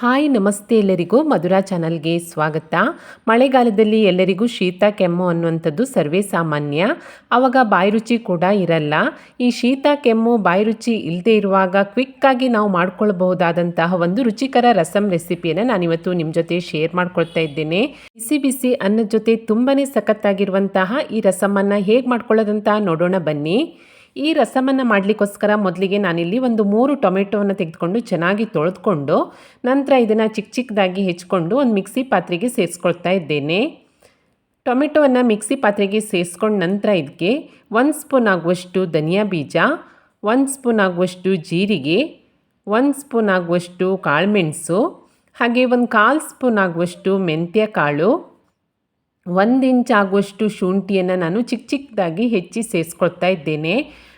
Hi ನಮಸ್ತೆ ಎಲ್ಲರಿಗೂ ಮಧುರಾ ಚಾನಲ್ಗೆ ಸ್ವಾಗತ. ಮಳೆಗಾಲದಲ್ಲಿ ಎಲ್ಲರಿಗೂ ಶೀತ ಕೆಮ್ಮು ಅನ್ನುವಂಥದ್ದು ಸರ್ವೇ ಸಾಮಾನ್ಯ. ಆವಾಗ ಬಾಯಿ ರುಚಿ ಕೂಡ ಇರಲ್ಲ. ಈ ಶೀತ ಕೆಮ್ಮು ಬಾಯಿ ರುಚಿ ಇಲ್ಲದೆ ಇರುವಾಗ ಕ್ವಿಕ್ಕಾಗಿ ನಾವು ಮಾಡ್ಕೊಳ್ಬಹುದಾದಂತಹ ಒಂದು ರುಚಿಕರ ರಸಂ ರೆಸಿಪಿಯನ್ನು ನಾನಿವತ್ತು ನಿಮ್ಮ ಜೊತೆ ಶೇರ್ ಮಾಡ್ಕೊಳ್ತಾ ಇದ್ದೇನೆ. ಬಿಸಿ ಬಿಸಿ ಅನ್ನದ ಜೊತೆ ತುಂಬಾ ಸಖತ್ತಾಗಿರುವಂತಹ ಈ ರಸಮನ್ನು ಹೇಗೆ ಮಾಡ್ಕೊಳ್ಳೋದಂತ ನೋಡೋಣ ಬನ್ನಿ. ಈ ರಸಮನ್ನು ಮಾಡಲಿಕ್ಕೋಸ್ಕರ ಮೊದಲಿಗೆ ನಾನಿಲ್ಲಿ ಒಂದು 3 ಟೊಮೆಟೊವನ್ನು ತೆಗೆದುಕೊಂಡು ಚೆನ್ನಾಗಿ ತೊಳೆದುಕೊಂಡು ನಂತರ ಇದನ್ನು ಚಿಕ್ಕ ಚಿಕ್ಕದಾಗಿ ಹೆಚ್ಚಿಕೊಂಡು ಒಂದು ಮಿಕ್ಸಿ ಪಾತ್ರೆಗೆ ಸೇರಿಸ್ಕೊಳ್ತಾ ಇದ್ದೇನೆ. ಟೊಮೆಟೊವನ್ನು ಮಿಕ್ಸಿ ಪಾತ್ರೆಗೆ ಸೇರಿಸ್ಕೊಂಡು ನಂತರ ಇದಕ್ಕೆ 1 ಸ್ಪೂನ್ ಆಗುವಷ್ಟು ಧನಿಯಾ ಬೀಜ, 1 ಸ್ಪೂನ್ ಆಗುವಷ್ಟು ಜೀರಿಗೆ, 1 ಸ್ಪೂನ್ ಆಗುವಷ್ಟು ಕಾಳುಮೆಣಸು, ಹಾಗೆ 1/4 ಸ್ಪೂನ್ ಆಗುವಷ್ಟು ಮೆಂತ್ಯ ಕಾಳು, 1 ಇಂಚ್ ಆಗುವಷ್ಟು ಶುಂಠಿಯನ್ನು ನಾನು ಚಿಕ್ಕ ಚಿಕ್ಕದಾಗಿ ಹೆಚ್ಚಿ ಸೇರಿಸ್ಕೊಳ್ತಾ ಇದ್ದೇನೆ.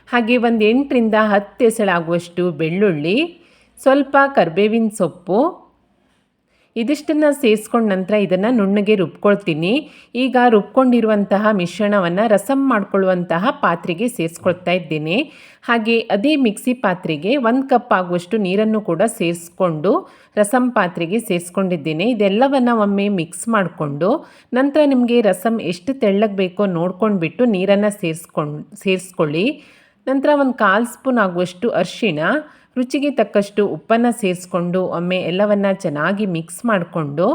ಹಾಗೆ 8 ರಿಂದ 10 ಎಸಳಾಗುವಷ್ಟು ಬೆಳ್ಳುಳ್ಳಿ, ಸ್ವಲ್ಪ ಕರಿಬೇವಿನ ಸೊಪ್ಪು, ಇದಿಷ್ಟನ್ನು ಸೇರಿಸ್ಕೊಂಡು ನಂತರ ಇದನ್ನು ನುಣ್ಣಗೆ ರುಬ್ಕೊಳ್ತೀನಿ. ಈಗ ರುಬ್ಕೊಂಡಿರುವಂತಹ ಮಿಶ್ರಣವನ್ನು ರಸಂ ಮಾಡಿಕೊಳ್ಳುವಂತಹ ಪಾತ್ರೆಗೆ ಸೇರಿಸ್ಕೊಳ್ತಾ ಇದ್ದೇನೆ. ಹಾಗೆ ಅದೇ ಮಿಕ್ಸಿ ಪಾತ್ರೆಗೆ 1 ಕಪ್ ಆಗುವಷ್ಟು ನೀರನ್ನು ಕೂಡ ಸೇರಿಸ್ಕೊಂಡು ರಸಂ ಪಾತ್ರೆಗೆ ಸೇರಿಸ್ಕೊಂಡಿದ್ದೇನೆ. ಇದೆಲ್ಲವನ್ನು ಒಮ್ಮೆ ಮಿಕ್ಸ್ ಮಾಡಿಕೊಂಡು ನಂತರ ನಿಮಗೆ ರಸಂ ಎಷ್ಟು ತೆಳ್ಳಗೆ ಬೇಕೋ ನೋಡ್ಕೊಂಡ್ಬಿಟ್ಟು ನೀರನ್ನು ಸೇರಿಸ್ಕೊಳ್ಳಿ. ನಂತರ 1/4 ಸ್ಪೂನ್ ಆಗುವಷ್ಟು ಅರಿಶಿಣ, ರುಚಿಗೆ ತಕ್ಕಷ್ಟು ಉಪ್ಪನ್ನು ಸೇರಿಸ್ಕೊಂಡು ಒಮ್ಮೆ ಎಲ್ಲವನ್ನು ಚೆನ್ನಾಗಿ ಮಿಕ್ಸ್ ಮಾಡಿಕೊಂಡು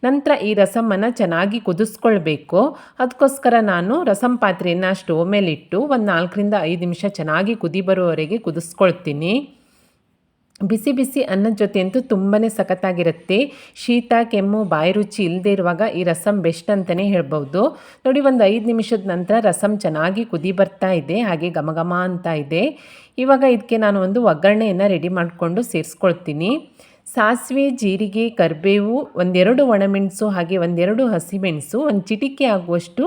ನಂತರ ಈ ರಸಮನ್ನು ಚೆನ್ನಾಗಿ ಕುದಿಸ್ಕೊಳ್ಬೇಕು. ಅದಕ್ಕೋಸ್ಕರ ನಾನು ರಸಂ ಪಾತ್ರೆಯನ್ನು ಸ್ಟವ್ ಮೇಲಿಟ್ಟು ಒಂದು 4 ರಿಂದ 5 ನಿಮಿಷ ಚೆನ್ನಾಗಿ ಕುದಿ ಬರುವವರೆಗೆ ಕುದಿಸ್ಕೊಳ್ತೀನಿ. ಬಿಸಿ ಬಿಸಿ ಅನ್ನದ ಜೊತೆ ಅಂತೂ ತುಂಬಾ ಸಖತ್ತಾಗಿರುತ್ತೆ. ಶೀತ ಕೆಮ್ಮು ಬಾಯಿ ರುಚಿ ಇಲ್ಲದೆ ಇರುವಾಗ ಈ ರಸಂ ಬೆಸ್ಟ್ ಅಂತಲೇ ಹೇಳ್ಬೋದು. ನೋಡಿ, ಒಂದು 5 ನಿಮಿಷದ ನಂತರ ರಸಂ ಚೆನ್ನಾಗಿ ಕುದಿ ಬರ್ತಾ ಇದೆ, ಹಾಗೆ ಘಮ ಘಮ ಅಂತ ಇದೆ. ಇವಾಗ ಇದಕ್ಕೆ ನಾನು ಒಂದು ಒಗ್ಗರಣೆಯನ್ನು ರೆಡಿ ಮಾಡಿಕೊಂಡು ಸೇರಿಸ್ಕೊಳ್ತೀನಿ. ಸಾಸಿವೆ, ಜೀರಿಗೆ, ಕರಿಬೇವು, 1-2 ಒಣಮೆಣಸು, ಹಾಗೆ 1-2 ಹಸಿಮೆಣಸು, 1 ಚಿಟಿಕೆ ಆಗುವಷ್ಟು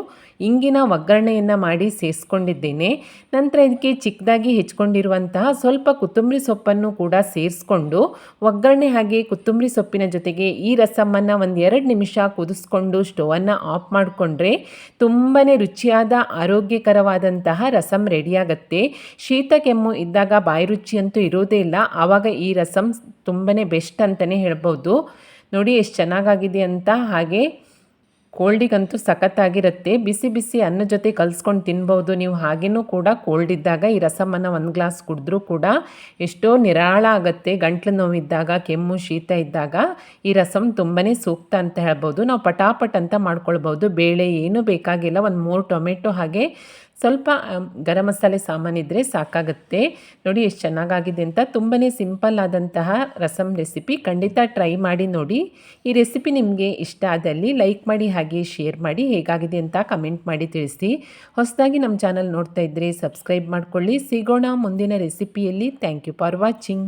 ಇಂಗಿನ ಒಗ್ಗರಣೆಯನ್ನು ಮಾಡಿ ಸೇರಿಸ್ಕೊಂಡಿದ್ದೇನೆ. ನಂತರ ಇದಕ್ಕೆ ಚಿಕ್ಕದಾಗಿ ಹೆಚ್ಕೊಂಡಿರುವಂತಹ ಸ್ವಲ್ಪ ಕೊತ್ತಂಬರಿ ಸೊಪ್ಪನ್ನು ಕೂಡ ಸೇರಿಸ್ಕೊಂಡು ಒಗ್ಗರಣೆ ಹಾಗೆ ಕೊತ್ತಂಬರಿ ಸೊಪ್ಪಿನ ಜೊತೆಗೆ ಈ ರಸಮನ್ನು 1-2 ನಿಮಿಷ ಕುದಿಸ್ಕೊಂಡು ಸ್ಟವನ್ನು ಆಫ್ ಮಾಡಿಕೊಂಡ್ರೆ ತುಂಬಾ ರುಚಿಯಾದ ಆರೋಗ್ಯಕರವಾದಂತಹ ರಸಂ ರೆಡಿಯಾಗತ್ತೆ. ಶೀತ ಕೆಮ್ಮು ಇದ್ದಾಗ ಬಾಯಿ ರುಚಿಯಂತೂ ಇರೋದೇ ಇಲ್ಲ. ಆವಾಗ ಈ ರಸಂ ತುಂಬಾ ಬೆಸ್ಟ್ ಅಂತಲೇ ಹೇಳ್ಬೋದು. ನೋಡಿ ಎಷ್ಟು ಚೆನ್ನಾಗಾಗಿದೆ ಅಂತ. ಹಾಗೆ ಕೋಲ್ಡಿಗಂತೂ ಸಖತ್ತಾಗಿರುತ್ತೆ. ಬಿಸಿ ಬಿಸಿ ಅನ್ನ ಜೊತೆ ಕಲಿಸ್ಕೊಂಡು ತಿನ್ಬೋದು ನೀವು. ಹಾಗೇನೂ ಕೂಡ ಕೋಲ್ಡ್ ಇದ್ದಾಗ ಈ ರಸಮನ್ನು 1 ಗ್ಲಾಸ್ ಕುಡಿದ್ರೂ ಕೂಡ ಎಷ್ಟೋ ನಿರಾಳ ಆಗುತ್ತೆ. ಗಂಟ್ಲು ನೋವಿದ್ದಾಗ, ಕೆಮ್ಮು ಶೀತ ಇದ್ದಾಗ ಈ ರಸಂ ತುಂಬಾ ಸೂಕ್ತ ಅಂತ ಹೇಳ್ಬೋದು. ನಾವು ಪಟಾಪಟ್ ಅಂತ ಮಾಡ್ಕೊಳ್ಬೋದು. ಬೇಳೆ ಏನೂ ಬೇಕಾಗಿಲ್ಲ. 3 ಟೊಮೆಟೊ ಹಾಗೆ ಸ್ವಲ್ಪ ಗರಂ ಮಸಾಲೆ ಸಾಮಾನಿದ್ದರೆ ಸಾಕಾಗುತ್ತೆ. ನೋಡಿ ಎಷ್ಟು ಚೆನ್ನಾಗಾಗಿದೆ ಅಂತ. ತುಂಬಾ ಸಿಂಪಲ್ ಆದಂತಹ ರಸಂ ರೆಸಿಪಿ. ಖಂಡಿತ ಟ್ರೈ ಮಾಡಿ ನೋಡಿ. ಈ ರೆಸಿಪಿ ನಿಮಗೆ ಇಷ್ಟ ಆದಲ್ಲಿ ಲೈಕ್ ಮಾಡಿ, ಹಾಗೆ ಶೇರ್ ಮಾಡಿ. ಹೇಗಾಗಿದೆ ಅಂತ ಕಮೆಂಟ್ ಮಾಡಿ ತಿಳಿಸಿ. ಹೊಸದಾಗಿ ನಮ್ಮ ಚಾನಲ್ ನೋಡ್ತಾ ಇದ್ದರೆ ಸಬ್ಸ್ಕ್ರೈಬ್ ಮಾಡ್ಕೊಳ್ಳಿ. ಸಿಗೋಣ ಮುಂದಿನ ರೆಸಿಪಿಯಲ್ಲಿ. Thank you for watching.